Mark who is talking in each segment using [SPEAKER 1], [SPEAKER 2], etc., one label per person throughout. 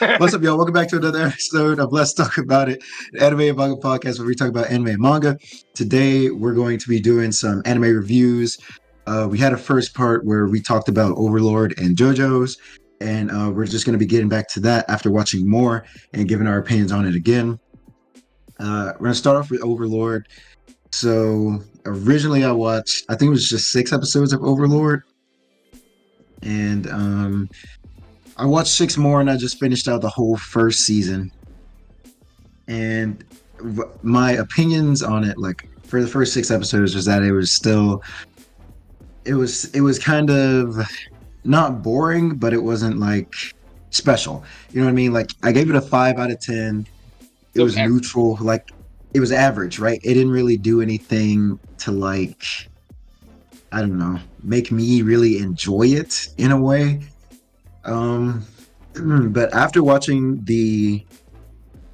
[SPEAKER 1] What's up, y'all? Welcome back to another episode of Let's Talk About It, an anime and manga podcast where we talk about anime and manga. Today, we're going to be doing some anime reviews. We had a first part where we talked about Overlord and JoJo's, and we're just going to be getting back to that after watching more and giving our opinions on it again. We're going to start off with Overlord. So, originally, I watched, I think it was just 6 episodes of Overlord, and I watched 6 more and I just finished out the whole first season. And my opinions on it, like for the first 6 episodes, was that it was still, it was kind of not boring, but it wasn't like special. You know what I mean? Like I gave it a 5 out of 10. It
[SPEAKER 2] It was
[SPEAKER 1] was
[SPEAKER 2] average.
[SPEAKER 1] neutral, like it was average, right? It didn't really do anything to like, I don't know, make me really enjoy it in a way. Um, but after watching the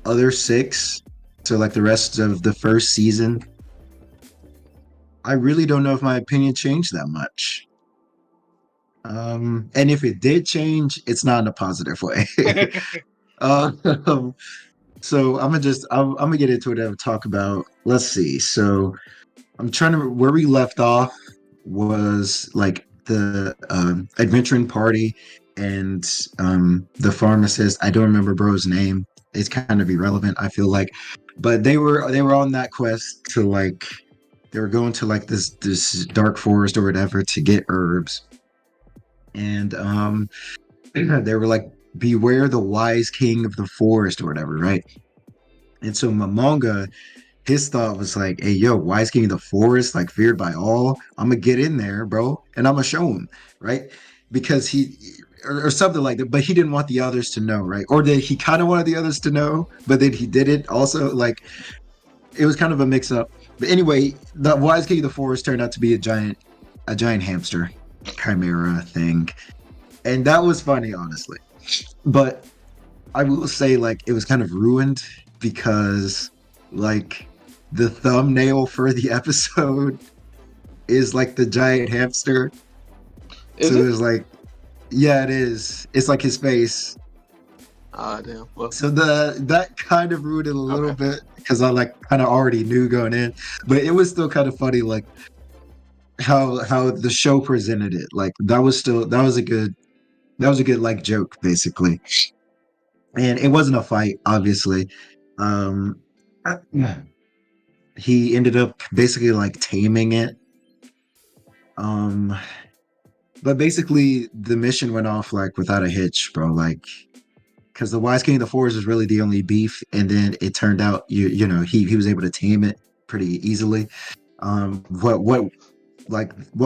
[SPEAKER 1] other 6, so like the rest of the first season, I really don't know if my opinion changed that much. And if it did change, it's not in a positive way. um, so I'm gonna get into it and talk about. Let's see. So I'm trying to where we left off was like the adventuring party and the pharmacist. I don't remember bro's name. It's kind of irrelevant, I feel like, but they were on that quest to like they were going to like this dark forest or whatever to get herbs, and they were like, beware the wise king of the forest or whatever, right? And so Mamonga, his thought was like, hey, yo, wise king of the forest, like feared by all. I'm gonna get in there, bro, and I'm gonna show him, right? Because or something like that. But he didn't want the others to know, right? Or did he kind of wanted the others to know, but then he did it also. Like it was kind of a mix up. But anyway, the wise king of the forest turned out to be a giant hamster chimera thing, and that was funny, honestly. But I will say, like, it was kind of ruined because, like, the thumbnail for the episode is like the giant hamster.
[SPEAKER 2] Is
[SPEAKER 1] So it
[SPEAKER 2] it?
[SPEAKER 1] was like, yeah, it is. It's like his face.
[SPEAKER 2] Ah, damn. Well,
[SPEAKER 1] So that kind of ruined it a little
[SPEAKER 2] okay.
[SPEAKER 1] bit because I like kind of already knew going in, but it was still kind of funny, like how the show presented it. Like that was a good like joke basically, and it wasn't a fight, obviously. Um, yeah. He ended up basically like taming it. Um, but basically the mission went off like without a hitch, bro. Like because the Wise King of the Forest is really the only beef, and then it turned out you know he was able to tame it pretty easily. What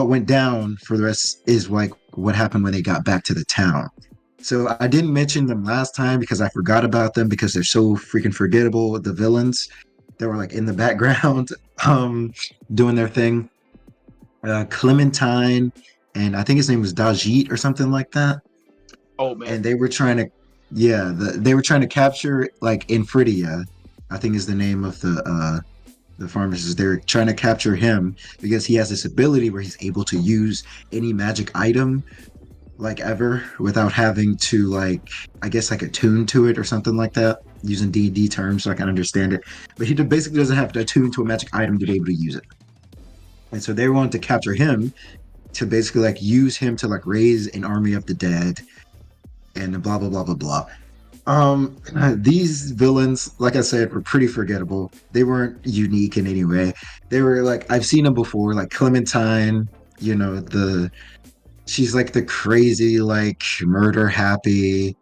[SPEAKER 1] went down for the rest is like what happened when they got back to the town. So I didn't mention them last time because I forgot about them because they're so freaking forgettable. The villains that were like in the background, um, doing their thing. Clementine, and I think his name was Dajit or something like that.
[SPEAKER 2] Oh man.
[SPEAKER 1] And they were trying to, yeah, they were trying to capture like Infridia, I think is the name of the pharmacist. They're trying to capture him because he has this ability where he's able to use any magic item like ever without having to like I guess like attune to it or something like that using D&D terms so I can understand it. But he basically doesn't have to attune to a magic item to be able to use it. And so they wanted to capture him to basically like use him to like raise an army of the dead and blah blah blah blah blah. These villains, like I said, were pretty forgettable. They weren't unique in any way. They were like I've seen them before, like Clementine. You know, the she's like the crazy, like murder happy.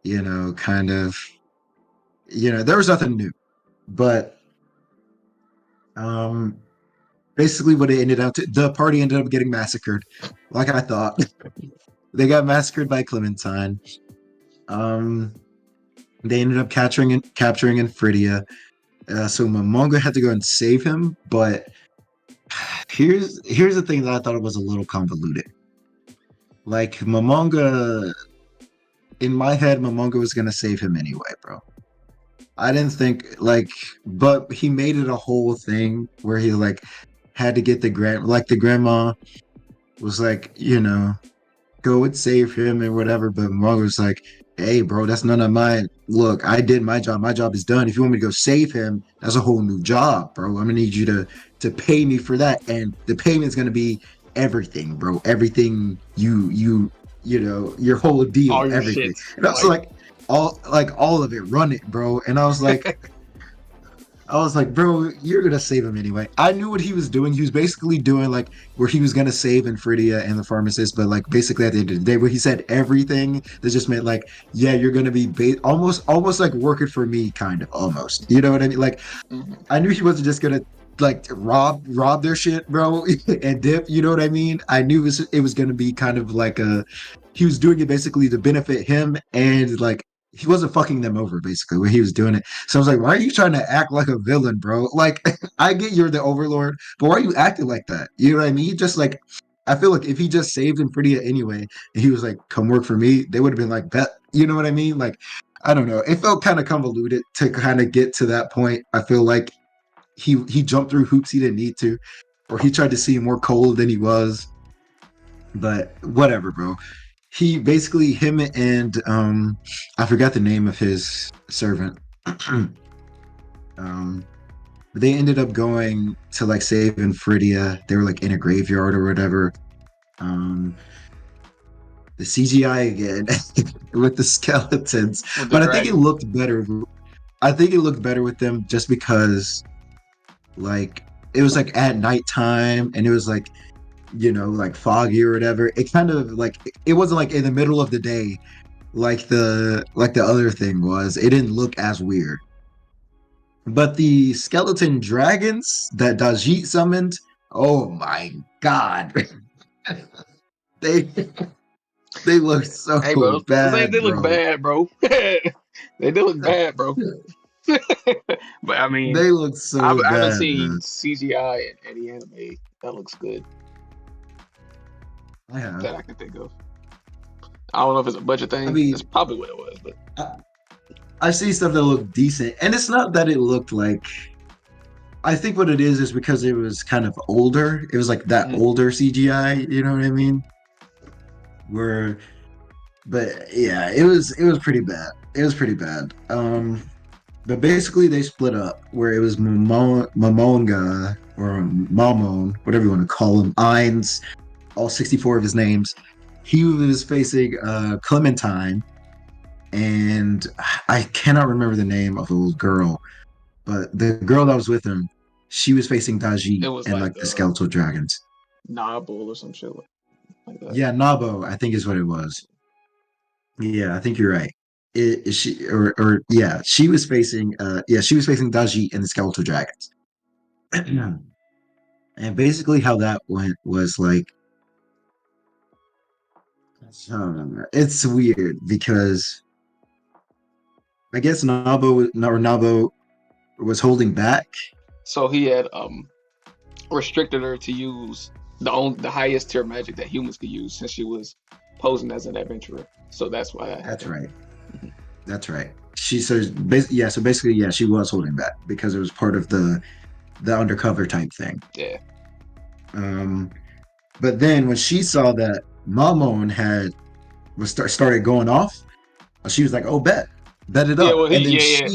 [SPEAKER 1] You know, kind of. You know, there was nothing new, but um, basically what it ended up to, the party ended up getting massacred, like I thought. They got massacred by Clementine. Um, they ended up capturing Infridia. So Momonga had to go and save him, but here's the thing that I thought it was a little convoluted. Like Momonga, in my head, Momonga was gonna save him anyway, bro. I didn't think like, but he made it a whole thing where he like had to get the grandma was like, you know, go and save him and whatever. But Momonga was like, hey, bro, that's none of mine. Look, I did my job. My job is done. If you want me to go save him, that's a whole new job, bro. I'm gonna need you to pay me for that, and the payment's gonna be everything, bro. Everything you know, your whole deal,
[SPEAKER 2] All your
[SPEAKER 1] everything.
[SPEAKER 2] shit.
[SPEAKER 1] And I was
[SPEAKER 2] Like,
[SPEAKER 1] like all of it, run it, bro. And I was like, bro, you're gonna save him anyway. I knew what he was doing. He was basically doing like where he was gonna save Infridia and the pharmacist, but like basically at the end of the day, where he said everything, that just meant like, yeah, you're gonna be almost like working for me, kind of almost. You know what I mean? Like
[SPEAKER 2] mhm.
[SPEAKER 1] I knew he wasn't just gonna like rob their shit, bro, and dip. You know what I mean? I knew it was gonna be kind of like a he was doing it basically to benefit him and like he wasn't fucking them over basically when he was doing it. So I was like, why are you trying to act like a villain, bro? Like I get you're the overlord, but why are you acting like that? You know what I mean? Just like I feel like if he just saved Infridia anyway, and he was like, come work for me, they would have been like, bet. You know what I mean? Like I don't know. It felt kind of convoluted to kind of get to that point. I feel like he jumped through hoops he didn't need to, or he tried to seem more cold than he was. But whatever, bro. He basically him and I forgot the name of his servant. um, they ended up going to like save Infridia. They were like in a graveyard or whatever. Um, the CGI again with the skeletons,
[SPEAKER 2] With the
[SPEAKER 1] but I think it
[SPEAKER 2] dragon.
[SPEAKER 1] looked better. I think it looked better with them just because like it was like at nighttime and it was like like foggy or whatever. It kind of like it wasn't like in the middle of the day like the other thing was. It didn't look as weird. But the skeleton dragons that Dajit summoned, oh my god. they they look so
[SPEAKER 2] Hey, bro, those ain't
[SPEAKER 1] bad,
[SPEAKER 2] they look
[SPEAKER 1] bro.
[SPEAKER 2] bad, bro. They do look bad, bro. But I mean,
[SPEAKER 1] They look so
[SPEAKER 2] I haven't
[SPEAKER 1] bad,
[SPEAKER 2] seen
[SPEAKER 1] man.
[SPEAKER 2] CGI in any anime that looks good
[SPEAKER 1] I have.
[SPEAKER 2] that I can think of. I don't know if it's a budget
[SPEAKER 1] I
[SPEAKER 2] thing. That's
[SPEAKER 1] mean,
[SPEAKER 2] probably what it was, but
[SPEAKER 1] I, I see stuff that look decent, and it's not that it looked like. I think what it is because it was kind of older. It was like that
[SPEAKER 2] mhm.
[SPEAKER 1] older CGI. You know what I mean? Where, but yeah, it was pretty bad. It was pretty bad. But basically they split up where it was Momonga or Mamon, whatever you want to call him, Ainz, all 64 of his names. He was facing Clementine, and I cannot remember the name of the little girl, but the girl that was with him, she was facing
[SPEAKER 2] It
[SPEAKER 1] Daji
[SPEAKER 2] was
[SPEAKER 1] and
[SPEAKER 2] like
[SPEAKER 1] like the skeletal dragons.
[SPEAKER 2] Novel or some shit like that.
[SPEAKER 1] Yeah, Nabo, I think is what it was. Yeah, I think you're right. She or yeah, she was facing she was facing Daji and the skeletal dragons. And basically how that went was like it's weird because I guess Nabo was holding back.
[SPEAKER 2] So he had restricted her to use the highest tier magic that humans could use since she was posing as an adventurer. So that's why that
[SPEAKER 1] That's
[SPEAKER 2] happened.
[SPEAKER 1] right. That's right. So basically yeah, she was holding back because it was part of the undercover type thing.
[SPEAKER 2] Yeah.
[SPEAKER 1] Um but then when she saw that Mamon started going off, she was like, "Oh, bet it
[SPEAKER 2] Yeah,
[SPEAKER 1] up."
[SPEAKER 2] well,
[SPEAKER 1] And then
[SPEAKER 2] yeah.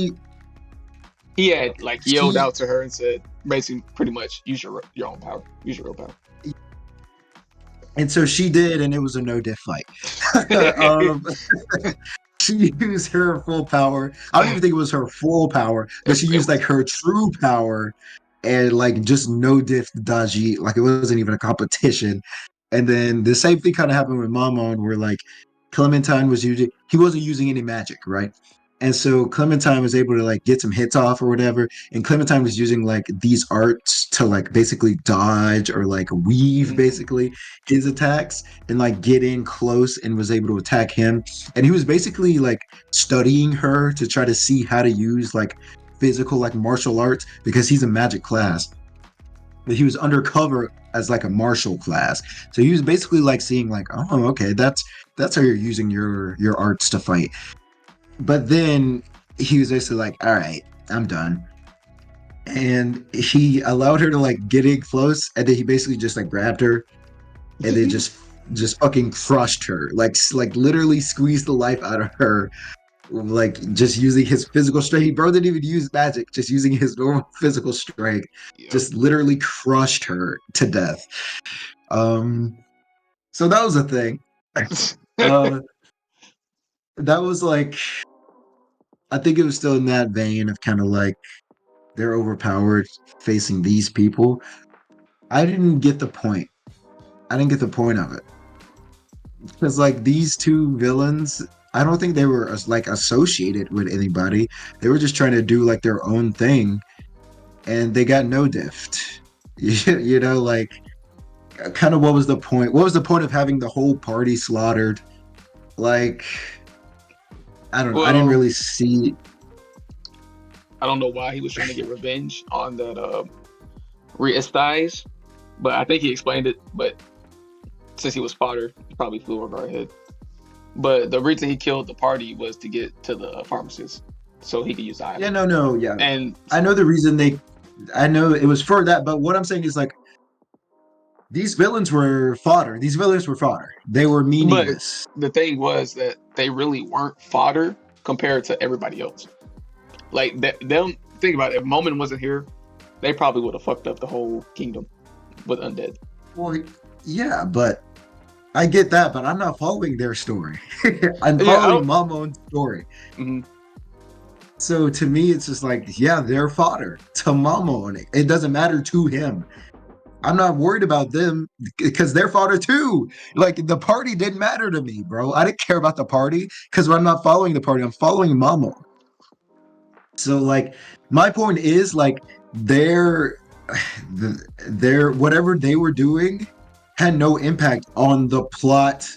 [SPEAKER 2] He had like yelled
[SPEAKER 1] she,
[SPEAKER 2] out to her and said, basically, pretty much, use your own power, use your real power.
[SPEAKER 1] and so she did, and it was a no diff fight. um, she used her full power. I don't even think it was her full power, but she
[SPEAKER 2] It
[SPEAKER 1] used like
[SPEAKER 2] was.
[SPEAKER 1] her true power and like just no diff Daji. Like it wasn't even a competition. And then the same thing kind of happened with Mamon, where like Clementine he wasn't using any magic, right? And so Clementine was able to like get some hits off or whatever. And Clementine was using like these arts to like basically dodge or like weave
[SPEAKER 2] Mhm.
[SPEAKER 1] basically his attacks and like get in close and was able to attack him. And he was basically like studying her to try to see how to use like physical like martial arts because he's a magic class, but he was undercover as like a martial class. So he was basically like seeing like, oh, okay, that's how you're using your arts to fight. But then he was basically like, all right, I'm done. And he allowed her to like get in close, and then he basically just like grabbed her and then just just fucking crushed her, like literally squeezed the life out of her, like just using his physical strength. Bro didn't even use magic, just using his normal physical strength,
[SPEAKER 2] Yep.
[SPEAKER 1] just literally crushed her to death. Um, so that was a thing. Uh, that was like, I think it was still in that vein of kind of like they're overpowered facing these people. I didn't get the point. I didn't get the point of it because like these two villains, I don't think they were like associated with anybody. They were just trying to do like their own thing, and they got no diffed. You know, like kind of what was the point? What was the point of having the whole party slaughtered? Like, I don't know. I didn't
[SPEAKER 2] Well,
[SPEAKER 1] really see.
[SPEAKER 2] I don't know why he was trying to get revenge on that Rhys thighs, but I think he explained it. But since he was fodder, he probably flew over our head. But the reason he killed the party was to get to the pharmacist, so he could use the
[SPEAKER 1] Yeah,
[SPEAKER 2] island.
[SPEAKER 1] no, yeah.
[SPEAKER 2] And
[SPEAKER 1] I know the reason they. I know it was for that, but what I'm saying is like these villains were fodder. These villains were fodder. They were
[SPEAKER 2] but
[SPEAKER 1] meaningless.
[SPEAKER 2] the thing was that they really weren't fodder compared to everybody else. Like them, think about it. If Moment wasn't here, they probably would have fucked up the whole kingdom with undead.
[SPEAKER 1] Well, yeah, but I get that, but I'm not following their story. I'm
[SPEAKER 2] Yeah, I
[SPEAKER 1] following
[SPEAKER 2] don't.
[SPEAKER 1] Mamon's story.
[SPEAKER 2] Mhm.
[SPEAKER 1] So to me, it's just like, yeah, they're fodder to Mamon. It doesn't matter to him. I'm not worried about them because they're fodder too. Like the party didn't matter to me, bro. I didn't care about the party because I'm not following the party. I'm following Mamon. So like my point is like their their whatever they were doing had no impact on the plot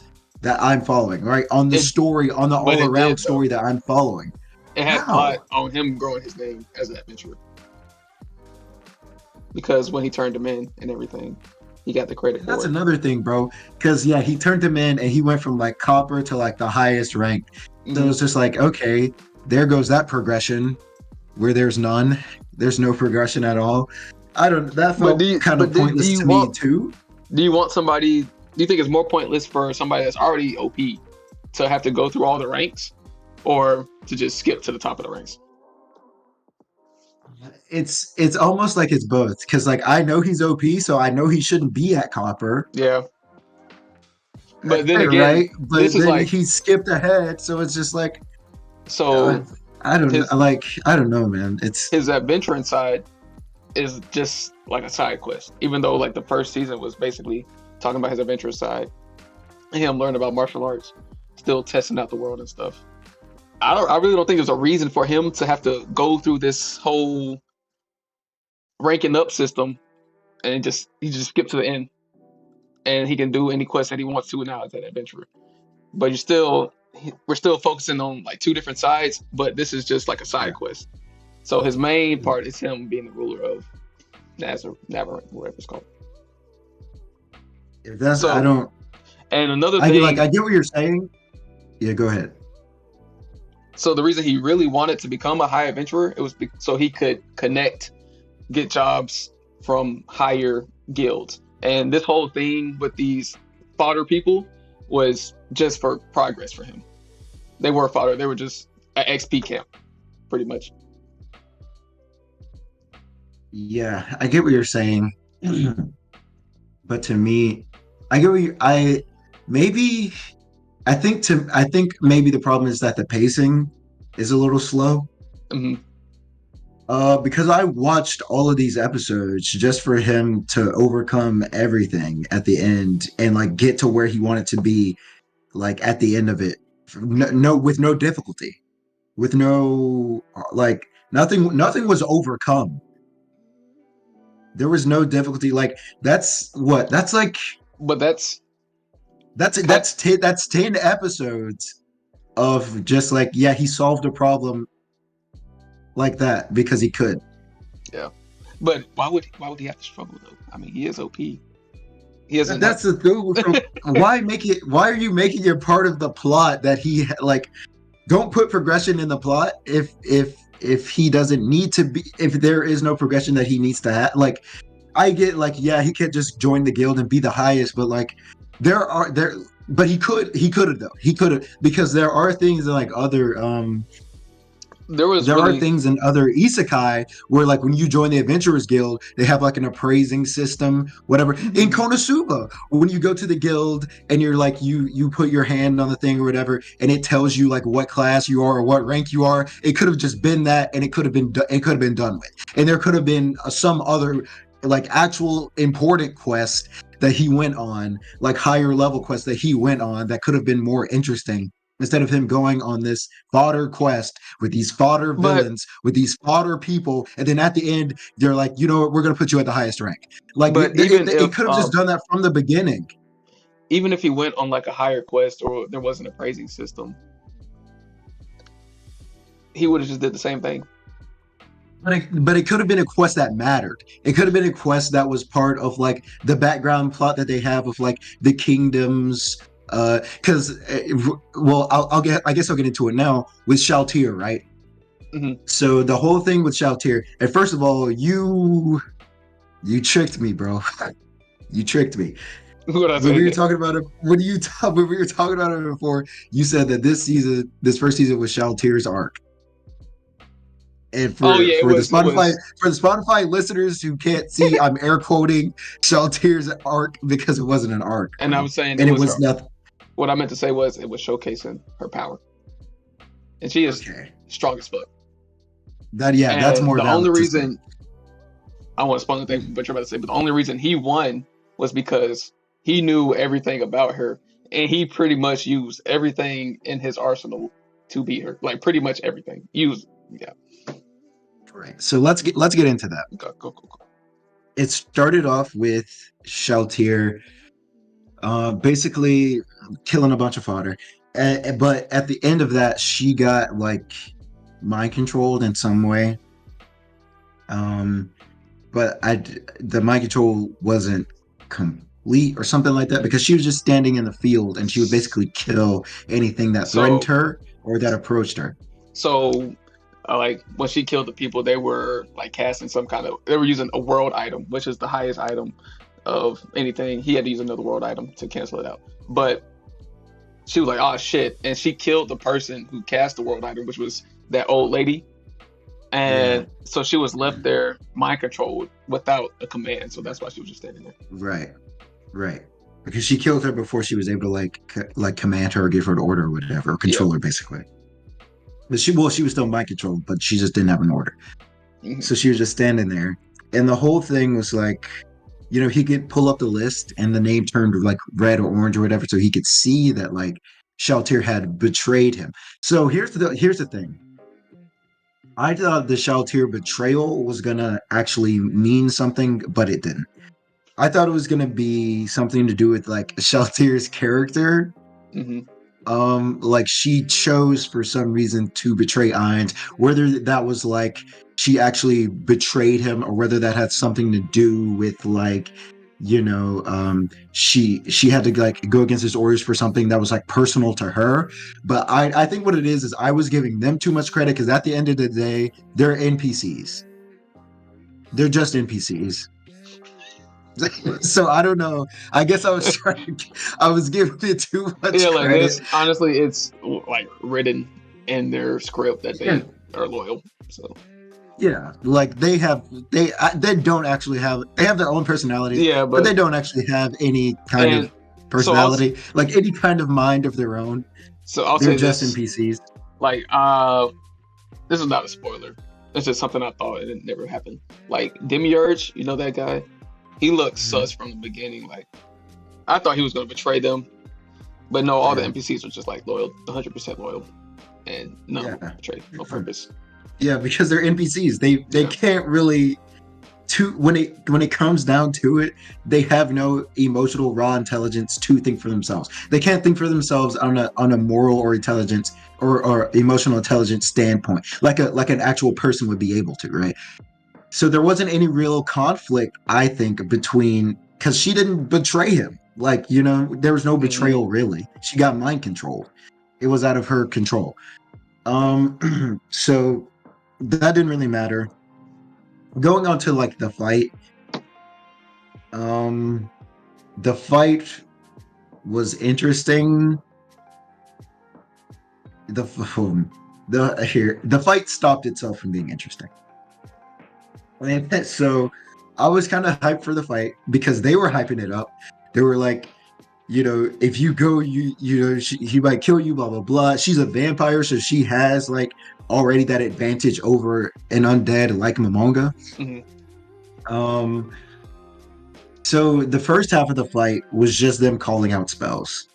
[SPEAKER 1] that I'm following, right? On the
[SPEAKER 2] It,
[SPEAKER 1] story, on the
[SPEAKER 2] but
[SPEAKER 1] all
[SPEAKER 2] it
[SPEAKER 1] around
[SPEAKER 2] did though.
[SPEAKER 1] story that I'm following.
[SPEAKER 2] It had plot
[SPEAKER 1] How?
[SPEAKER 2] on him growing his name as an adventurer because when he turned him in and everything, he got the credit
[SPEAKER 1] And that's
[SPEAKER 2] for it.
[SPEAKER 1] another thing, bro. Because yeah, he turned him in and he went from like copper to like the highest rank. So
[SPEAKER 2] Hmm.
[SPEAKER 1] it's just like, okay, there goes that progression where there's none. There's no progression at all. I don't that
[SPEAKER 2] But
[SPEAKER 1] felt kind of
[SPEAKER 2] do
[SPEAKER 1] pointless
[SPEAKER 2] you
[SPEAKER 1] to me
[SPEAKER 2] want
[SPEAKER 1] too.
[SPEAKER 2] somebody? Do you think it's more pointless for somebody that's already OP to have to go through all the ranks, or to just skip to the top of the ranks?
[SPEAKER 1] It's almost like it's both because like I know he's OP, so I know he shouldn't be at copper,
[SPEAKER 2] Yeah, but then again,
[SPEAKER 1] right?
[SPEAKER 2] this
[SPEAKER 1] But
[SPEAKER 2] is
[SPEAKER 1] then
[SPEAKER 2] like
[SPEAKER 1] he skipped ahead, so it's just like uh,
[SPEAKER 2] so
[SPEAKER 1] I don't
[SPEAKER 2] his
[SPEAKER 1] like I don't know, man. It's
[SPEAKER 2] his adventuring side is just like a side quest, even though like the first season was basically talking about his adventure side, him learning about martial arts, still testing out the world and stuff. I really don't think there's a reason for him to have to go through this whole ranking up system and just he just skip to the end and he can do any quest that he wants to now as an adventurer. But you still we're still focusing on like two different sides, but this is just like a side
[SPEAKER 1] yeah.
[SPEAKER 2] quest. So his main part is him being the ruler of Nazareth, whatever it's called.
[SPEAKER 1] If that's I
[SPEAKER 2] So,
[SPEAKER 1] don't
[SPEAKER 2] and another
[SPEAKER 1] I get like
[SPEAKER 2] thing,
[SPEAKER 1] I get what you're saying. Yeah, go ahead.
[SPEAKER 2] so the reason he really wanted to become a high adventurer, it was so he could connect, get jobs from higher guilds. And this whole thing with these fodder people was just for progress for him. They were fodder. They were just an XP camp, pretty much.
[SPEAKER 1] Yeah, I get what you're saying. But to me, I get what you I maybe I think maybe the problem is that the pacing is a little slow.
[SPEAKER 2] Hmm.
[SPEAKER 1] Because I watched all of these episodes just for him to overcome everything at the end and like get to where he wanted to be, like at the end of it, no with no difficulty, with no like nothing was overcome. There was no difficulty. Like that's what that's like
[SPEAKER 2] But
[SPEAKER 1] that's
[SPEAKER 2] kind,
[SPEAKER 1] that's 10 episodes of just like yeah he solved a problem like that because he could.
[SPEAKER 2] yeah. But why would he have to struggle though? I mean, he is OP. He doesn't have.
[SPEAKER 1] That's the thing. From why make it? Why are you making it part of the plot that he like? Don't put progression in the plot if he doesn't need to be. If there is no progression that he needs to have, like I get like yeah he can't just join the guild and be the highest, but like there, but he could have though. He could have, because there are things in like other
[SPEAKER 2] There was
[SPEAKER 1] there are
[SPEAKER 2] really,
[SPEAKER 1] things in other isekai where like when you join the adventurers guild they have like an appraising system, whatever. In
[SPEAKER 2] mhm.
[SPEAKER 1] Konosuba, when you go to the guild and you're like you put your hand on the thing or whatever and it tells you like what class you are or what rank you are, it could have just been that, and it could have been done with, and there could have been some other like actual important quest that he went on, like higher level quest that he went on, that could have been more interesting, instead of him going on this fodder quest with these fodder
[SPEAKER 2] but
[SPEAKER 1] villains, with these fodder people, and then at the end they're like, you know what, we're gonna put you at the highest rank. Like
[SPEAKER 2] but
[SPEAKER 1] it could have just done that from the beginning.
[SPEAKER 2] even if he went on like a higher quest or there wasn't a praising system, he would have just did the same thing.
[SPEAKER 1] But it could have been a quest that mattered. It could have been a quest that was part of like the background plot that they have of like the kingdoms. Because well, I guess I'll get into it now with Shaltir, right?
[SPEAKER 2] Hmm.
[SPEAKER 1] So the whole thing with Shaltir, and first of all, you tricked me, bro. You tricked me.
[SPEAKER 2] What I
[SPEAKER 1] When we were
[SPEAKER 2] say?
[SPEAKER 1] talking about it, when we were talking about it before, you said that this first season was Shaltir's arc. And
[SPEAKER 2] Oh yeah, it
[SPEAKER 1] for the
[SPEAKER 2] was. It
[SPEAKER 1] Spotify
[SPEAKER 2] was,
[SPEAKER 1] for the Spotify listeners who can't see, I'm air quoting Shaltir's arc because it wasn't an arc,
[SPEAKER 2] and I
[SPEAKER 1] bro,
[SPEAKER 2] was saying it
[SPEAKER 1] and it
[SPEAKER 2] was
[SPEAKER 1] was
[SPEAKER 2] her.
[SPEAKER 1] nothing.
[SPEAKER 2] What I meant to say was it was showcasing her power, and she is
[SPEAKER 1] Okay,
[SPEAKER 2] strong as fuck.
[SPEAKER 1] that's
[SPEAKER 2] And
[SPEAKER 1] more
[SPEAKER 2] the only
[SPEAKER 1] valid to say.
[SPEAKER 2] reason I want to spoil the thing, but you're about to say, but the only reason he won was because he knew everything about her, and he pretty much used everything in his arsenal to beat her. Like pretty much everything. Used, yeah.
[SPEAKER 1] Right. So let's get into that.
[SPEAKER 2] Go, go, go, go.
[SPEAKER 1] It started off with Shaltir basically killing a bunch of fodder. But at the end of that, she got like mind controlled in some way. Um, but the mind control wasn't complete or something like that, because she was just standing in the field and she would basically kill anything that threatened
[SPEAKER 2] So,
[SPEAKER 1] her or that approached her.
[SPEAKER 2] so, like when she killed the people, they were like casting some kind of. They were using a world item, which is the highest item of anything. He had to use another world item to cancel it out. But she was like, "Oh shit!" and she killed the person who cast the world item, which was that old lady.
[SPEAKER 1] Yeah,
[SPEAKER 2] And so she was left there mind controlled without a command. So that's why she was just standing there.
[SPEAKER 1] right, right. Because she killed her before she was able to like command her or give her an order or whatever, or
[SPEAKER 2] Yeah.
[SPEAKER 1] control her basically. But she was still mind controlled, but she just didn't have an order.
[SPEAKER 2] Hmm.
[SPEAKER 1] So she was just standing there, and the whole thing was like, he could pull up the list and the name turned like red or orange or whatever, so he could see that like Shaltir had betrayed him. So here's the thing. I thought the Shaltir betrayal was gonna actually mean something, but it didn't. I thought it was gonna be something to do with like Shaltir's character.
[SPEAKER 2] Hmm.
[SPEAKER 1] Like she chose for some reason to betray Ainz, whether that was like she actually betrayed him or whether that had something to do with like, she had to like go against his orders for something that was like personal to her. But I think what it is I was giving them too much credit, because at the end of the day they're NPCs. They're just NPCs. So I don't know. I guess I was giving it too
[SPEAKER 2] Yeah,
[SPEAKER 1] much
[SPEAKER 2] like
[SPEAKER 1] credit.
[SPEAKER 2] this. Honestly, it's like written in their script that
[SPEAKER 1] Yeah,
[SPEAKER 2] they are loyal. So
[SPEAKER 1] yeah, like they don't actually they have their own personalities,
[SPEAKER 2] yeah,
[SPEAKER 1] but
[SPEAKER 2] but
[SPEAKER 1] they don't actually have any kind of
[SPEAKER 2] and so I'll
[SPEAKER 1] personality, like any kind of mind of their own.
[SPEAKER 2] I'll
[SPEAKER 1] They're
[SPEAKER 2] say
[SPEAKER 1] just
[SPEAKER 2] this.
[SPEAKER 1] NPCs.
[SPEAKER 2] Like this is not a spoiler. It's just something I thought and it never happened. Like Demiurge, you know that guy? He looked
[SPEAKER 1] Mhm.
[SPEAKER 2] sus from the beginning. Like I thought he was gonna betray them, but no, all the
[SPEAKER 1] Yeah,
[SPEAKER 2] NPCs were just like loyal, 100% loyal, and none of them
[SPEAKER 1] yeah,
[SPEAKER 2] betrayed on purpose.
[SPEAKER 1] yeah, because they're NPCs. They
[SPEAKER 2] Yeah.
[SPEAKER 1] can't really to when it comes down to it, they have no emotional raw intelligence to think for themselves. They can't think for themselves on a moral or intelligence or emotional intelligence standpoint, like an actual person would be able to, right? So there wasn't any real conflict, I think, between, because she didn't betray him. Like, there was no
[SPEAKER 2] Hmm.
[SPEAKER 1] betrayal really. She got mind controlled. It was out of her control. So that didn't really matter. Going on to like um, the fight. was interesting. The the fight stopped itself from being interesting. And so I was kind of hyped for the fight because they were hyping it up. They were like, if you go, he might kill you, blah blah blah. She's a vampire, so she has like already that advantage over an undead like Momonga.
[SPEAKER 2] Hmm.
[SPEAKER 1] Um, so the first half of the fight was just them calling out spells.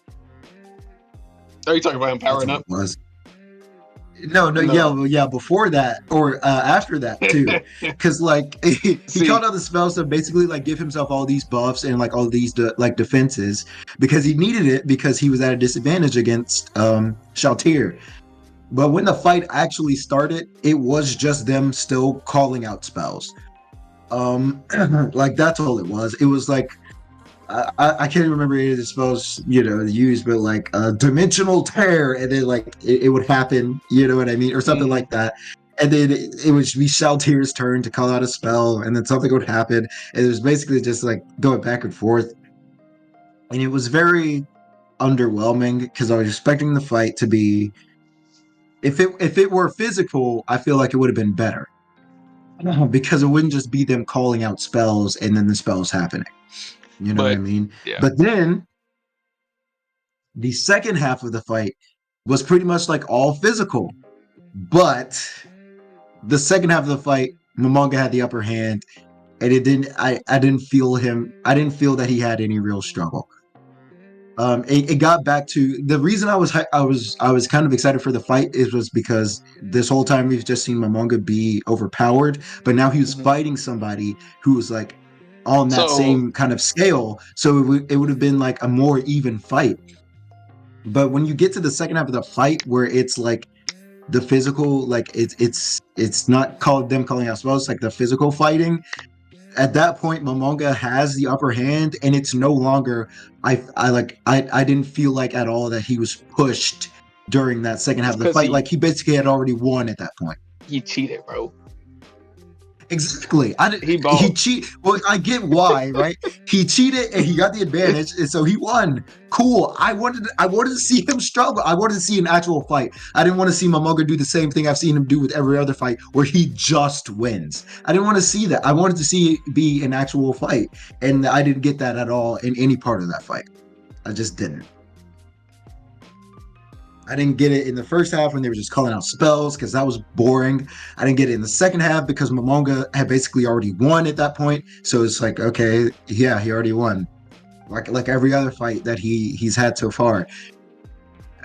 [SPEAKER 2] Are you talking about him
[SPEAKER 1] That's
[SPEAKER 2] powering
[SPEAKER 1] all
[SPEAKER 2] up?
[SPEAKER 1] it was. No, no, yeah,
[SPEAKER 2] No.
[SPEAKER 1] well, yeah. Before that, or after that too, because like he
[SPEAKER 2] See,
[SPEAKER 1] called out the spells to basically like give himself all these buffs and like all these like defenses because he needed it because he was at a disadvantage against Shaltir. But when the fight actually started, it was just them still calling out spells. Like that's all it was. It was like I can't remember any of the spells used, but like dimensional tear, and then like it would happen, you know what I mean, or something
[SPEAKER 2] mm,
[SPEAKER 1] like that. And then it would be Shaltir's turn to call out a spell, and then something would happen, and it was basically just like going back and forth, and it was very underwhelming because I was expecting the fight to be if it were physical, I feel like it would have been better because it wouldn't just be them calling out spells and then the spells happening. You know what I
[SPEAKER 2] but
[SPEAKER 1] mean?
[SPEAKER 2] yeah.
[SPEAKER 1] But then the second half of the fight was pretty much like all physical. But the second half of the fight, Momonga had the upper hand, and it didn't. I didn't feel him. I didn't feel that he had any real struggle. It got back to the reason I was kind of excited for the fight is was because this whole time we've just seen Momonga be overpowered, but now he was
[SPEAKER 2] Hmm.
[SPEAKER 1] fighting somebody who was like on that
[SPEAKER 2] So,
[SPEAKER 1] same kind of scale, so it would have been like a more even fight. But when you get to the second half of the fight where it's like the physical, like it's not called them calling out spells, like the physical fighting. At that point, Momonga has the upper hand, and it's no longer. I didn't feel like at all that he was pushed during that second half
[SPEAKER 2] it's
[SPEAKER 1] of the
[SPEAKER 2] because
[SPEAKER 1] fight.
[SPEAKER 2] he
[SPEAKER 1] Like he basically had already won at that point.
[SPEAKER 2] he cheated, bro.
[SPEAKER 1] Exactly. I did,
[SPEAKER 2] He
[SPEAKER 1] he
[SPEAKER 2] bought.
[SPEAKER 1] cheat. Well, I get why, right? He cheated and he got the advantage, and so he won. Cool. I wanted to see him struggle. I wanted to see an actual fight. I didn't want to see Momoga do the same thing I've seen him do with every other fight, where he just wins. I didn't want to see that. I wanted to see it be an actual fight, and I didn't get that at all in any part of that fight. I just didn't. I didn't get it in the first half when they were just calling out spells because that was boring. I didn't get it in the second half because Momonga had basically already won at that point. So it's like, okay, yeah, he already won. Like every other fight that he's had so far.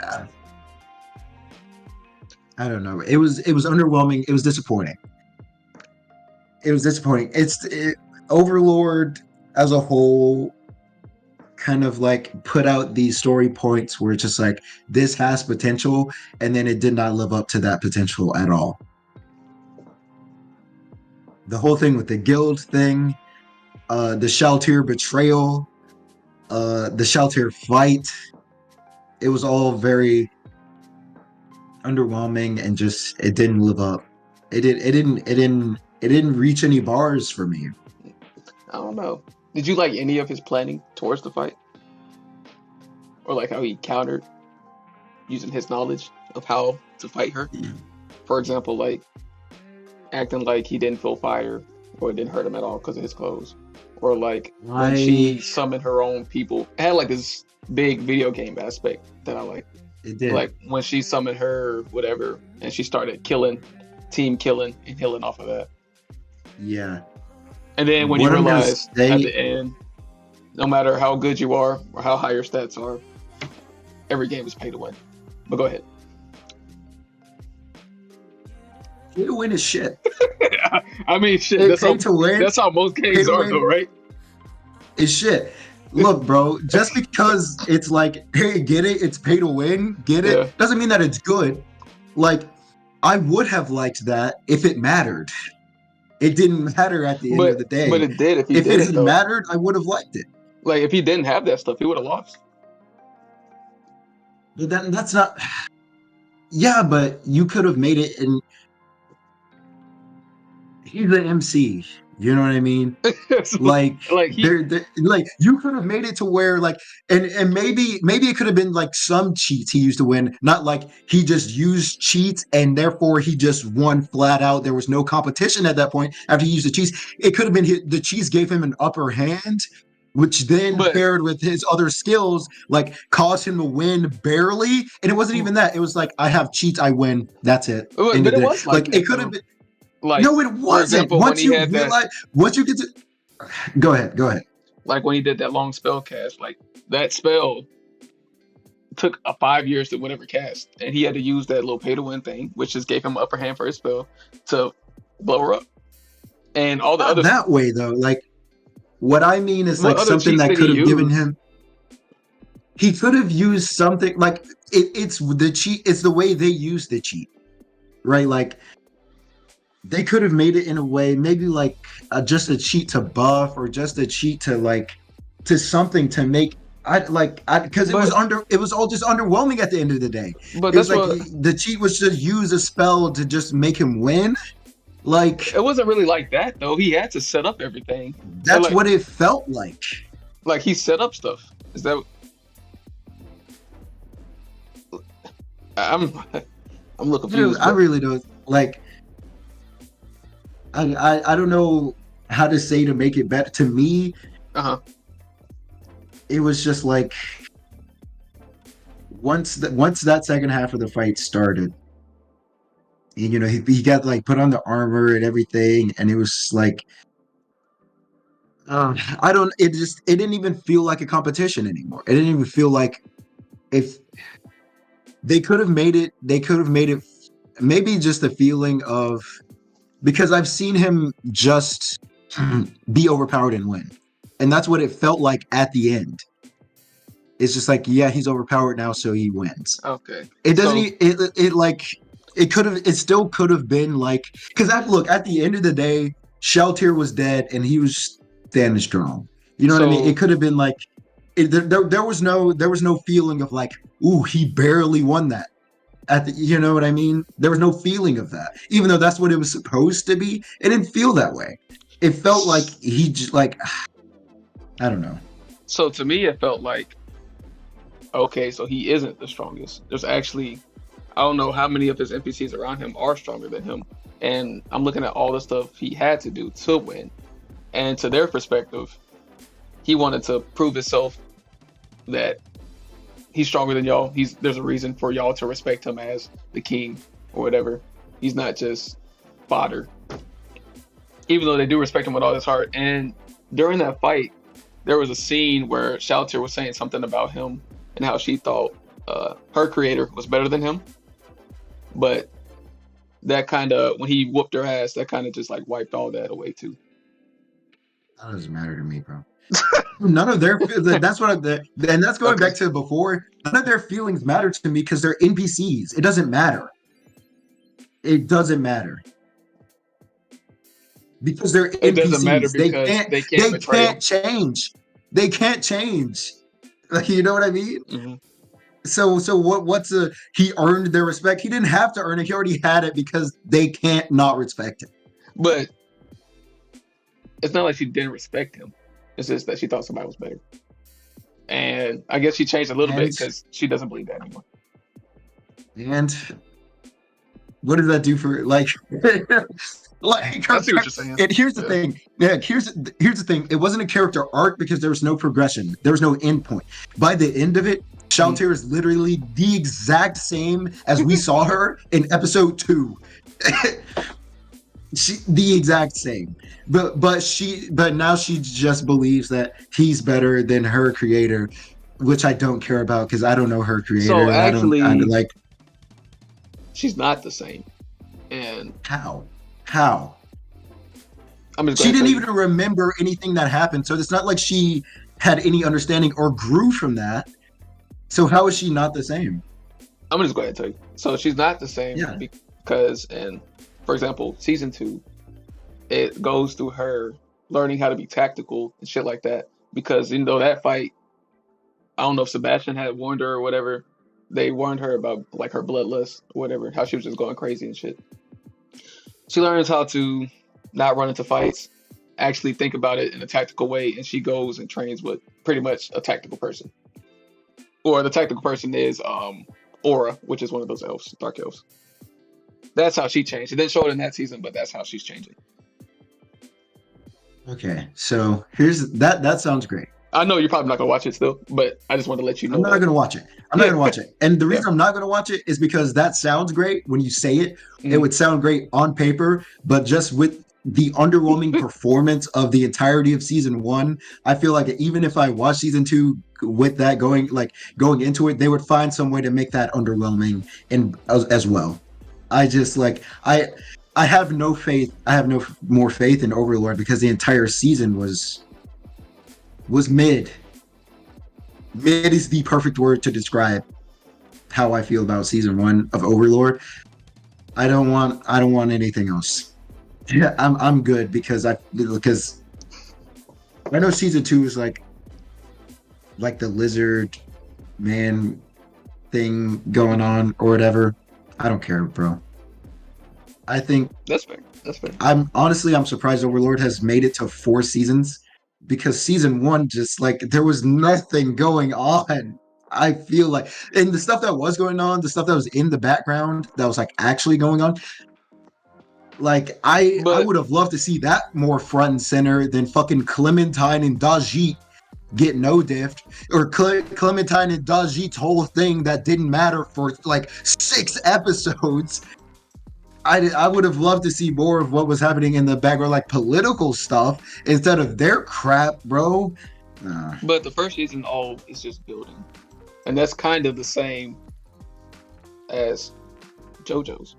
[SPEAKER 1] Uh, I don't know. It was underwhelming. It was disappointing. It was disappointing. Overlord as a whole kind of like put out these story points where it's just like this has potential, and then it did not live up to that potential at all. The whole thing with the guild thing, the Shaltir betrayal, the Shaltir fight, it was all very underwhelming and just it didn't live up. It didn't reach any bars for me.
[SPEAKER 2] I don't know. Did you like any of his planning towards the fight, or like how he countered using his knowledge of how to fight her? For example, like acting like he didn't feel fire or it didn't hurt him at all because of his clothes, or like when
[SPEAKER 1] I
[SPEAKER 2] she summoned her own people. It had like this big video game aspect that I like.
[SPEAKER 1] it did.
[SPEAKER 2] Like when she summoned her whatever, and she started killing, team killing and healing off of that.
[SPEAKER 1] Yeah.
[SPEAKER 2] And then when you
[SPEAKER 1] What I'm gonna
[SPEAKER 2] realize at
[SPEAKER 1] say
[SPEAKER 2] the end, no matter how good you are or how high your stats are, every game is pay to win. But go ahead.
[SPEAKER 1] pay to win is shit.
[SPEAKER 2] I mean, shit.
[SPEAKER 1] Pay to win,
[SPEAKER 2] That's how most
[SPEAKER 1] pay
[SPEAKER 2] games
[SPEAKER 1] to
[SPEAKER 2] are, though,
[SPEAKER 1] win
[SPEAKER 2] right?
[SPEAKER 1] is shit. Look, bro, just because it's like, hey, get it, it's pay to win, get
[SPEAKER 2] Yeah.
[SPEAKER 1] it, doesn't mean that it's good. Like, I would have liked that if it mattered. It didn't matter at the end of the
[SPEAKER 2] But
[SPEAKER 1] day.
[SPEAKER 2] it did if he
[SPEAKER 1] If it
[SPEAKER 2] didn't
[SPEAKER 1] had
[SPEAKER 2] though.
[SPEAKER 1] mattered, I would have liked it.
[SPEAKER 2] Like if he didn't have that stuff, he would have lost.
[SPEAKER 1] But that's not. Yeah, but you could have made it. And he's the MC. You know what I mean?
[SPEAKER 2] So,
[SPEAKER 1] Like
[SPEAKER 2] like he,
[SPEAKER 1] like you could have made it to where like and maybe it could have been like some cheats he used to win, not like he just used cheats and therefore he just won flat out. There was no competition at that point after he used the cheats. It could have been the cheats gave him an upper hand, which then
[SPEAKER 2] but
[SPEAKER 1] paired with his other skills like caused him to win barely. And it wasn't even that. It was like I have cheats, I win. That's it. End
[SPEAKER 2] but
[SPEAKER 1] of
[SPEAKER 2] it
[SPEAKER 1] the day.
[SPEAKER 2] was like
[SPEAKER 1] Like it
[SPEAKER 2] that
[SPEAKER 1] could have
[SPEAKER 2] though.
[SPEAKER 1] been.
[SPEAKER 2] Like
[SPEAKER 1] No, it
[SPEAKER 2] for
[SPEAKER 1] wasn't.
[SPEAKER 2] example, when
[SPEAKER 1] Once
[SPEAKER 2] he
[SPEAKER 1] you
[SPEAKER 2] had that,
[SPEAKER 1] realize, once you get to, go ahead, go ahead.
[SPEAKER 2] like when he did that long spell cast, like that spell took 5 years to whatever cast, and he had to use that little pay to win thing, which just gave him upper hand for his spell to blow her up. And all the
[SPEAKER 1] Not
[SPEAKER 2] other,
[SPEAKER 1] that way though. Like what I mean is
[SPEAKER 2] what
[SPEAKER 1] like
[SPEAKER 2] other
[SPEAKER 1] something
[SPEAKER 2] cheats
[SPEAKER 1] that
[SPEAKER 2] did he
[SPEAKER 1] could have given
[SPEAKER 2] use?
[SPEAKER 1] him. He could have used something like it's the cheat. It's the way they use the cheat, right? Like they could have made it in a way, maybe like just a cheat to buff or just a cheat to like to something to make. I because it was
[SPEAKER 2] But
[SPEAKER 1] under it was all just underwhelming at the end of the day. It was
[SPEAKER 2] that's
[SPEAKER 1] like
[SPEAKER 2] what
[SPEAKER 1] the cheat was to use a spell to just make him win. Like
[SPEAKER 2] it wasn't really like that though. He had to set up everything, and
[SPEAKER 1] that's what it felt
[SPEAKER 2] like he set up stuff. Is that I'm I'm a little
[SPEAKER 1] Dude,
[SPEAKER 2] confused,
[SPEAKER 1] I
[SPEAKER 2] but
[SPEAKER 1] really don't like. I don't know how to say to make it better. To me,
[SPEAKER 2] uh-huh.
[SPEAKER 1] it was just like once that second half of the fight started, and, you know, he got like put on the armor and everything, and it was like I don't. It didn't even feel like a competition anymore. It didn't even feel like if they could have made it. They could have made it maybe just the feeling of because I've seen him just be overpowered and win. And that's what it felt like at the end. It's just like, yeah, he's overpowered now, so he wins.
[SPEAKER 2] Okay.
[SPEAKER 1] It doesn't.
[SPEAKER 2] So
[SPEAKER 1] It like it could have. It still could have been like because look at the end of the day, Sheltier was dead and he was standing strong. You know what I mean? It
[SPEAKER 2] so
[SPEAKER 1] could have been like there was no feeling of like, ooh, he barely won that at the, you know what I mean? There was no feeling of that, even though that's what it was supposed to be. It didn't feel that way. It felt like he just like I don't know.
[SPEAKER 2] so to me it felt like okay, so he isn't the strongest. There's actually I don't know how many of his NPCs around him are stronger than him. And I'm looking at all the stuff he had to do to win. And to their perspective, he wanted to prove himself that he's stronger than y'all. There's a reason for y'all to respect him as the king or whatever. He's not just fodder. Even though they do respect him with all his heart. And during that fight, there was a scene where Shaltir was saying something about him and how she thought her creator was better than him. But that kind of when he whooped her ass, that kind of just like wiped all that away too.
[SPEAKER 1] That doesn't matter to me, bro. None of their that's what and that's going
[SPEAKER 2] Okay.
[SPEAKER 1] back to before. None of their feelings matter to me because they're NPCs. It doesn't matter. It doesn't matter because they're
[SPEAKER 2] It doesn't matter
[SPEAKER 1] NPCs.
[SPEAKER 2] because they can't
[SPEAKER 1] They
[SPEAKER 2] betray him.
[SPEAKER 1] can't change. They can't change. Like you know what I mean?
[SPEAKER 2] Hmm.
[SPEAKER 1] So what's a he earned their respect? He didn't have to earn it. He already had it because they can't not respect him.
[SPEAKER 2] But it's not like she didn't respect him. It's just that she thought somebody was better. And I guess she changed a little bit
[SPEAKER 1] And
[SPEAKER 2] because she doesn't believe that anymore.
[SPEAKER 1] and what does that do for like like
[SPEAKER 2] I
[SPEAKER 1] her,
[SPEAKER 2] see what you're saying.
[SPEAKER 1] and here's the
[SPEAKER 2] Yeah.
[SPEAKER 1] thing. Yeah, here's the thing. It wasn't a character arc because there was no progression. There was no end point. By the end of it,
[SPEAKER 2] Mhm.
[SPEAKER 1] Shelter is literally the exact same as we saw her in episode 2. The exact same. But now she just believes that he's better than her creator, which I don't care about because I don't know her
[SPEAKER 2] So
[SPEAKER 1] creator. I
[SPEAKER 2] actually,
[SPEAKER 1] like
[SPEAKER 2] she's not the same. And
[SPEAKER 1] how
[SPEAKER 2] I'm just
[SPEAKER 1] she
[SPEAKER 2] going to
[SPEAKER 1] didn't
[SPEAKER 2] tell
[SPEAKER 1] even
[SPEAKER 2] you.
[SPEAKER 1] remember anything that happened. So it's not like she had any understanding or grew from that. So how is she not the same?
[SPEAKER 2] I'm just going to tell you. So she's not the same
[SPEAKER 1] Yeah.
[SPEAKER 2] because, and for example, season 2, it goes through her learning how to be tactical and shit like that. Because even though that fight, I don't know if Sebastian had warned her or whatever, they warned her about like her bloodlust or whatever, how she was just going crazy and shit. She learns how to not run into fights, actually think about it in a tactical way, and she goes and trains with pretty much a tactical person. Or the tactical person is Aura, which is one of those elves, dark elves. That's how she changed. It didn't show it in that season, but that's how she's changing.
[SPEAKER 1] Okay, so here's that. That sounds great.
[SPEAKER 2] I know you're probably not gonna watch it still, but I just wanted to let you
[SPEAKER 1] I'm
[SPEAKER 2] know
[SPEAKER 1] not
[SPEAKER 2] that.
[SPEAKER 1] gonna watch it. I'm not
[SPEAKER 2] Yeah,
[SPEAKER 1] gonna watch it. And the
[SPEAKER 2] yeah.
[SPEAKER 1] reason I'm not gonna watch it is because that sounds great when you say it. It
[SPEAKER 2] Mhm.
[SPEAKER 1] would sound great on paper, but just with the underwhelming performance of the entirety of season one, I feel like even if I watch season two with that going into it, they would find some way to make that underwhelming and as well. I just like I have no faith. I have no more faith in Overlord because the entire season was mid. Mid is the perfect word to describe how I feel about season one of Overlord. I don't want anything else. Yeah, I'm good because I know season two is like the lizard man thing going on or whatever. I don't care, bro. I think
[SPEAKER 2] That's fair. That's fair.
[SPEAKER 1] I'm surprised Overlord has made it to 4 seasons because season one just like there was nothing going on. I feel like and the stuff that was going on, the stuff that was in the background that was like actually going on, like I
[SPEAKER 2] But
[SPEAKER 1] would have loved to see that more front and center than fucking Clementine and Dajit get no diffed or Clementine and Dajit's whole thing that didn't matter for like 6 episodes. I would have loved to see more of what was happening in the background, like political stuff, instead of their crap, bro. Nah,
[SPEAKER 2] but the first season all is just building, and that's kind of the same as JoJo's.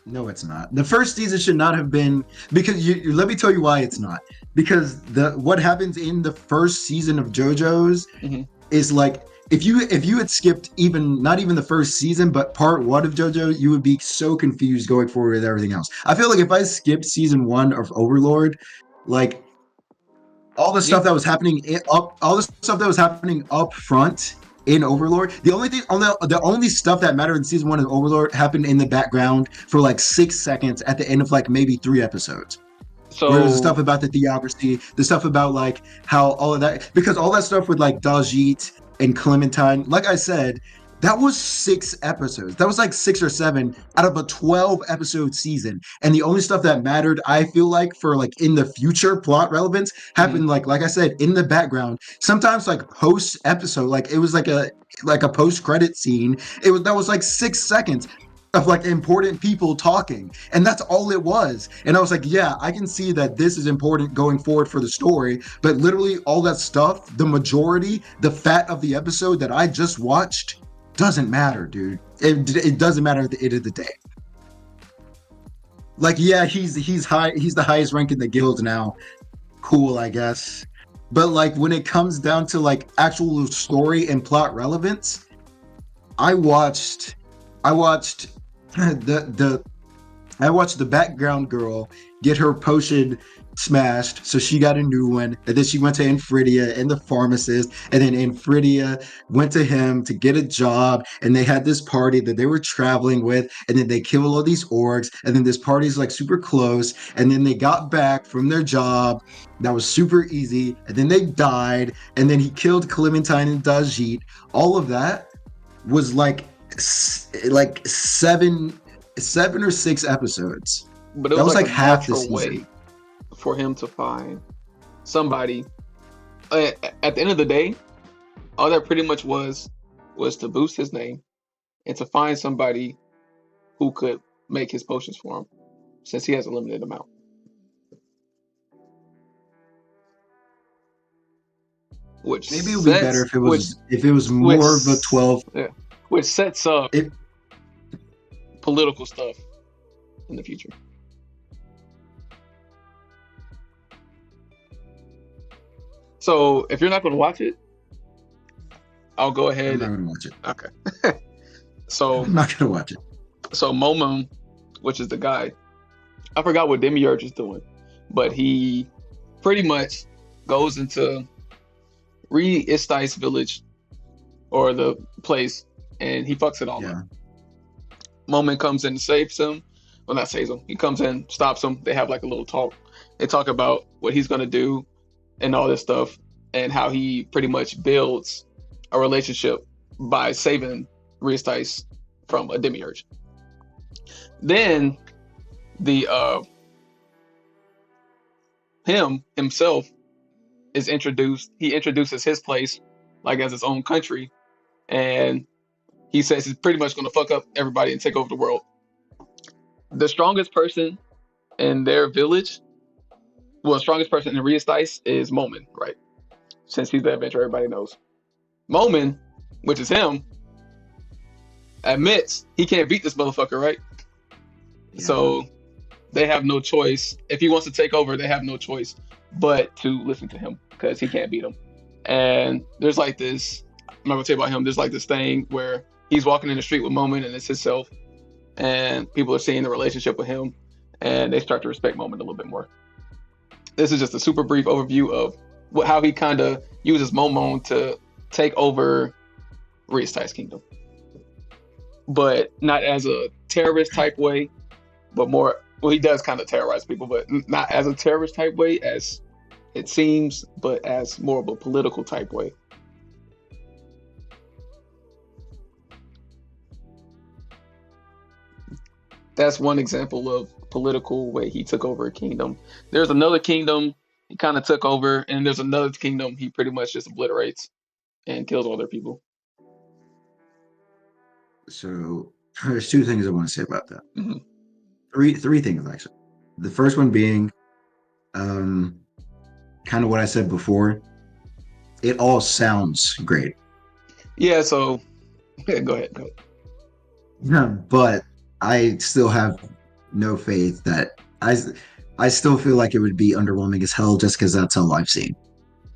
[SPEAKER 1] no, it's not. The first season should not have been because let me tell you why it's not. Because the what happens in the first season of JoJo's
[SPEAKER 2] Hmm.
[SPEAKER 1] is like if you had skipped even not even the first season but part one of JoJo, you would be so confused going forward with everything else. I feel like if I skipped season one of Overlord, like all the
[SPEAKER 2] Yeah.
[SPEAKER 1] stuff that was happening all the stuff that was happening up front in Overlord. The only stuff that mattered in season one of Overlord happened in the background for like 6 seconds at the end of like maybe 3 episodes. Where there's the
[SPEAKER 2] So
[SPEAKER 1] stuff about the theocracy, the stuff about like how all of that, because all that stuff with like Dajit and Clementine, like I said, that was 6 episodes. That was like 6 or 7 out of a 12 episode season. And the only stuff that mattered, I feel like, for like in the future plot relevance
[SPEAKER 2] mhm.
[SPEAKER 1] happened like I said, in the background. Sometimes like post episode, like it was like a post credit scene. That was like 6 seconds of like important people talking, and that's all it was. And I was like, yeah, I can see that this is important going forward for the story, but literally all that stuff, the majority, the fat of the episode that I just watched doesn't matter, dude. It doesn't matter at the end of the day. Like, yeah, he's the highest rank in the guild now. Cool, I guess. But like when it comes down to like actual story and plot relevance, I watched I watched the I watched the background girl get her potion smashed, so she got a new one, and then she went to Infridia and the pharmacist, and then Infridia went to him to get a job, and they had this party that they were traveling with, and then they killed all these orcs, and then this party's like super close, and then they got back from their job that was super easy, and then they died, and then he killed Clementine and Dajit. All of that was like 7 or 6 episodes.
[SPEAKER 2] But it
[SPEAKER 1] That
[SPEAKER 2] was
[SPEAKER 1] was
[SPEAKER 2] like
[SPEAKER 1] like
[SPEAKER 2] a
[SPEAKER 1] half the
[SPEAKER 2] natural
[SPEAKER 1] season.
[SPEAKER 2] way for him to find somebody. At the end of the day, all that pretty much was to boost his name and to find somebody who could make his potions for him, since he has a limited amount. Which
[SPEAKER 1] Maybe it would be better
[SPEAKER 2] sets
[SPEAKER 1] if it was
[SPEAKER 2] which
[SPEAKER 1] more of a 12.
[SPEAKER 2] yeah, which sets up
[SPEAKER 1] It
[SPEAKER 2] political stuff in the future. So if you're not going to watch it, I'll go
[SPEAKER 1] I'm not
[SPEAKER 2] ahead.
[SPEAKER 1] gonna watch it.
[SPEAKER 2] Okay. So
[SPEAKER 1] I'm not gonna watch it.
[SPEAKER 2] so Momon, which is the guy, I forgot what Demiurge is doing, but he pretty much goes into Re-Istice village or the place, and he fucks it all up.
[SPEAKER 1] Yeah.
[SPEAKER 2] Moment comes in and saves him. Well, not saves him. He comes in, stops him. They have like a little talk, They talk about what he's gonna do and all this stuff, and how he pretty much builds a relationship by saving Reus from a demiurge. Then the himself is introduced. He introduces his place like as his own country, and he says he's pretty much going to fuck up everybody and take over the world. The strongest person in their village, well, the strongest person in Reus is Momin, right? Since he's the adventurer, everybody knows. Momin, which is him, admits he can't beat this motherfucker, right?
[SPEAKER 1] Yeah.
[SPEAKER 2] So they have no choice. If he wants to take over, they have no choice but to listen to him because he can't beat him. And there's like this, I'm not gonna tell you about him. There's like this thing where he's walking in the street with Moment and it's himself, and people are seeing the relationship with him, and they start to respect Moment a little bit more. This is just a super brief overview of how he kind of uses Momon to take over Reus Kingdom, but not as a terrorist type way, but more. Well, he does kind of terrorize people, but not as a terrorist type way as it seems, but as more of a political type way. That's one example of political way he took over a kingdom. There's another kingdom he kind of took over, and there's another kingdom he pretty much just obliterates and kills all their people.
[SPEAKER 1] So there's two things I want to say about that.
[SPEAKER 2] Mm-hmm.
[SPEAKER 1] Three things actually. The first one being, kind of what I said before. It all sounds great.
[SPEAKER 2] Yeah. So, go ahead.
[SPEAKER 1] Yeah, but I still have no faith that I still feel like it would be underwhelming as hell just because that's all I've seen.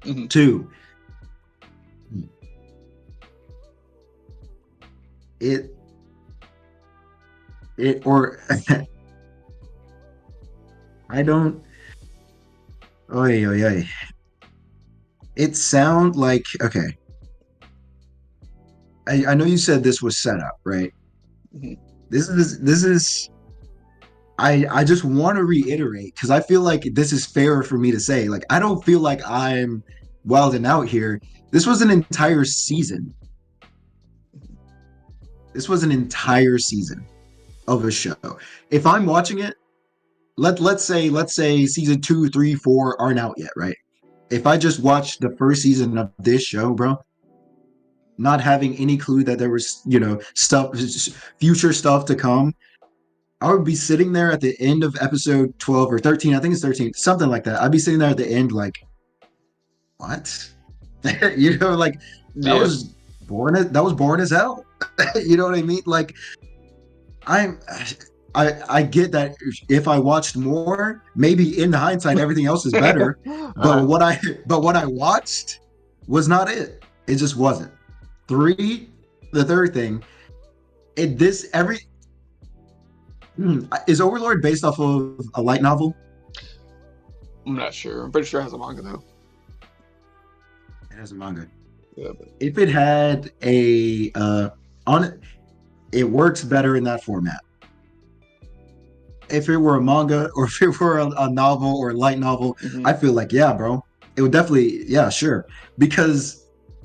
[SPEAKER 2] Mm-hmm.
[SPEAKER 1] Two, it or I don't. Oy, oy, oy. It sound like okay. I know you said this was set up, right?
[SPEAKER 2] Mm-hmm.
[SPEAKER 1] This is I just want to reiterate because I feel like this is fair for me to say. Like I don't feel like I'm wilding out here. This was an entire season. This was an entire season of a show. If I'm watching it, let's say season 2, 3, 4 aren't out yet, right? If I just watched the first season of this show, bro, not having any clue that there was, stuff, future stuff to come, I would be sitting there at the end of episode 12 or 13. I think it's 13, something like that. I'd be sitting there at the end like, what? Like that was boring. That was boring as hell. You know what I mean? Like I get that if I watched more, maybe in hindsight everything else is better. But what I watched was not it. It just wasn't. The third thing, is Overlord based off of a light novel?
[SPEAKER 2] I'm not sure. I'm pretty sure it has a manga though.
[SPEAKER 1] It has a manga.
[SPEAKER 2] Yeah, but
[SPEAKER 1] if it had a on it, it works better in that format. If it were a manga or if it were a novel or a light novel,
[SPEAKER 2] mm-hmm.
[SPEAKER 1] I feel like yeah, bro, it would definitely sure.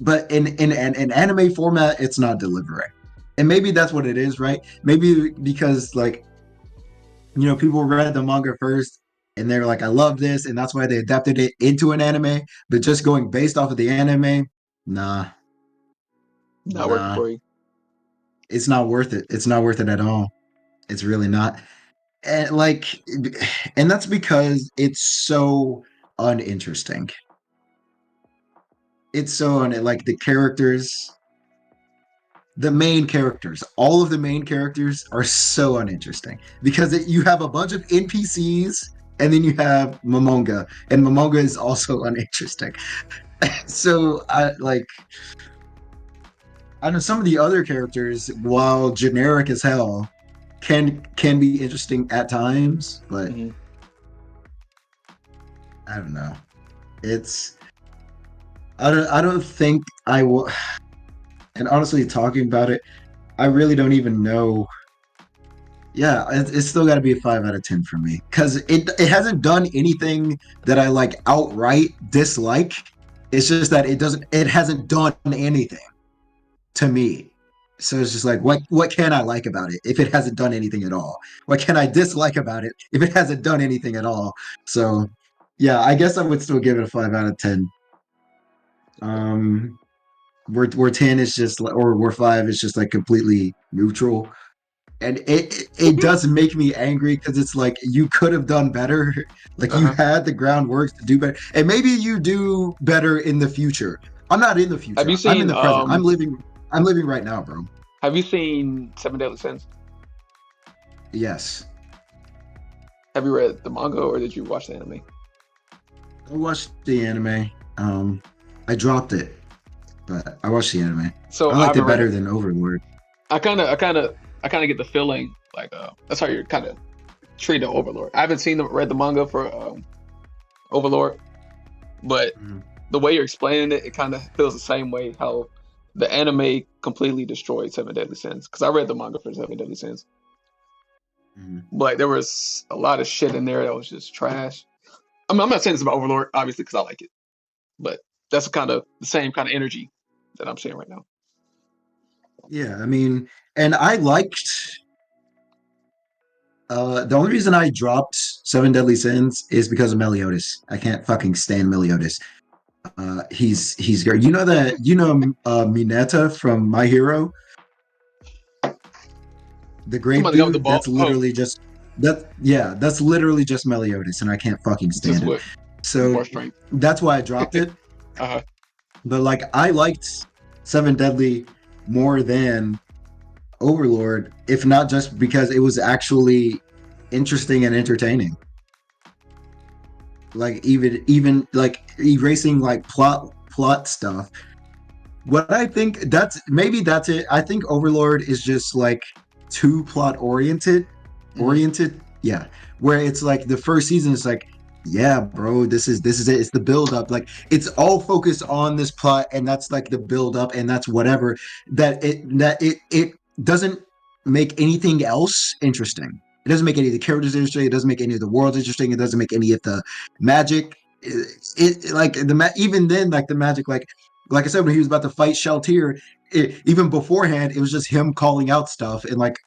[SPEAKER 1] But in an anime format, it's not delivering, and maybe that's what it is, right? Maybe because like people read the manga first and they're like, I love this, and that's why they adapted it into an anime. But just going based off of the anime, nah,
[SPEAKER 2] not working for you.
[SPEAKER 1] It's not worth it. It's not worth it at all. It's really not. And that's because it's so uninteresting. It's so like the characters, the main characters, all of the main characters are so uninteresting because you have a bunch of NPCs and then you have Momonga, and Momonga is also uninteresting. So I know some of the other characters, while generic as hell, can be interesting at times, but mm-hmm. I don't know. I don't think I will. And honestly, talking about it, I really don't even know Yeah, it's still got to be a 5 out of 10 for me because it hasn't done anything that I like outright dislike. It's just that it hasn't done anything to me. So it's just like what can I like about it if it hasn't done anything at all? What can I dislike about it if it hasn't done anything at all? So yeah, I guess I would still give it a 5 out of 10.
[SPEAKER 2] Okay.
[SPEAKER 1] Um, where 10 is just like, or where 5 is just like completely neutral, and it does make me angry because it's like you could have done better. Like you
[SPEAKER 2] Uh-huh.
[SPEAKER 1] had the groundwork to do better, and maybe you do better in the future. I'm not in the
[SPEAKER 2] Have
[SPEAKER 1] future.
[SPEAKER 2] you
[SPEAKER 1] I'm in
[SPEAKER 2] seen
[SPEAKER 1] the present. I'm living right now, bro.
[SPEAKER 2] have you seen Seven Deadly Sins?
[SPEAKER 1] Yes.
[SPEAKER 2] Have you read the manga or did you watch the anime?
[SPEAKER 1] I watched the anime. Um, I dropped it, but I watched the anime.
[SPEAKER 2] So
[SPEAKER 1] I
[SPEAKER 2] I
[SPEAKER 1] liked
[SPEAKER 2] haven't
[SPEAKER 1] it
[SPEAKER 2] read
[SPEAKER 1] better
[SPEAKER 2] it.
[SPEAKER 1] than Overlord.
[SPEAKER 2] I kinda get the feeling like that's how you're kinda treating Overlord. I haven't seen read the manga for Overlord, but
[SPEAKER 1] Mhm,
[SPEAKER 2] the way you're explaining it, it kind of feels the same way how the anime completely destroyed Seven Deadly Sins. Because I read the manga for Seven Deadly Sins,
[SPEAKER 1] mhm.
[SPEAKER 2] but there was a lot of shit in there that was just trash. I mean, I'm not saying this about Overlord, obviously, because I like it, but that's kind of the same kind of energy that I'm seeing right now.
[SPEAKER 1] Yeah, I mean, and I liked. The only reason I dropped Seven Deadly Sins is because of Meliodas. I can't fucking stand Meliodas. He's great. Mineta from My Hero, the
[SPEAKER 2] Come
[SPEAKER 1] grape
[SPEAKER 2] on, the guy with the
[SPEAKER 1] dude.
[SPEAKER 2] ball. Oh,
[SPEAKER 1] That's literally just Meliodas, and I can't fucking
[SPEAKER 2] just
[SPEAKER 1] stand him.
[SPEAKER 2] with
[SPEAKER 1] So
[SPEAKER 2] more strength.
[SPEAKER 1] that's why I dropped it.
[SPEAKER 2] Uh,
[SPEAKER 1] But like I liked Seven Deadly more than Overlord, if not just because it was actually interesting and entertaining. Like even like erasing like plot stuff. What I think that's it. I think Overlord is just like too plot
[SPEAKER 2] mhm.
[SPEAKER 1] yeah, where it's like the first season is like, yeah, bro, this is it. It's the build up. Like it's all focused on this plot, and that's like the build up, and that's whatever. That it doesn't make anything else interesting. It doesn't make any of the characters interesting. It doesn't make any of the worlds interesting. It doesn't make any of the magic. Like even then, like the magic, like I said, when he was about to fight Sheltier, even beforehand, it was just him calling out stuff and like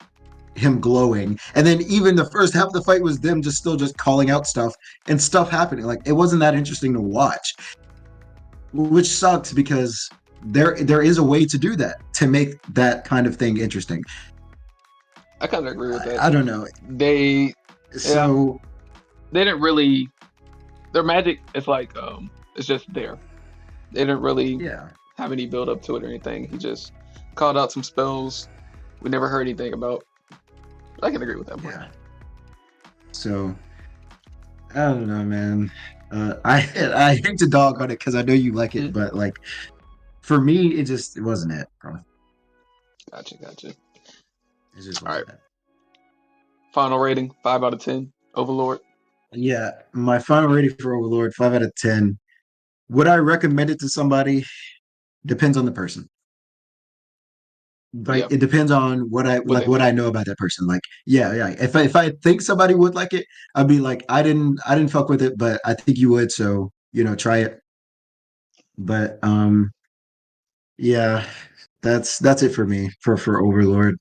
[SPEAKER 1] him glowing. And then even the first half of the fight was them just still just calling out stuff and stuff happening. Like it wasn't that interesting to watch, which sucks because there is a way to do that to make that kind of thing interesting.
[SPEAKER 2] I kind of agree with that.
[SPEAKER 1] I don't know.
[SPEAKER 2] They, yeah,
[SPEAKER 1] So
[SPEAKER 2] they didn't really. Their magic is like it's just there. They didn't really
[SPEAKER 1] yeah,
[SPEAKER 2] have any build up to it or anything. He just called out some spells we never heard anything about. I can agree with that part.
[SPEAKER 1] yeah. So I don't know, man. I hate to dog on it because I know you like it,
[SPEAKER 2] Mm,
[SPEAKER 1] but like for me, it wasn't it, bro.
[SPEAKER 2] gotcha, gotcha.
[SPEAKER 1] It just
[SPEAKER 2] All right,
[SPEAKER 1] wasn't it.
[SPEAKER 2] final rating 5 out of 10. Overlord.
[SPEAKER 1] Yeah, my final rating for Overlord, 5 out of 10. Would I recommend it to somebody? Depends on the person.
[SPEAKER 2] Yeah,
[SPEAKER 1] Like it depends on
[SPEAKER 2] what they
[SPEAKER 1] what I
[SPEAKER 2] think.
[SPEAKER 1] know about that person. Like, yeah, yeah. If I think somebody would like it, I'd be like, I didn't fuck with it, but I think you would, so try it. But yeah, that's it for me for Overlord.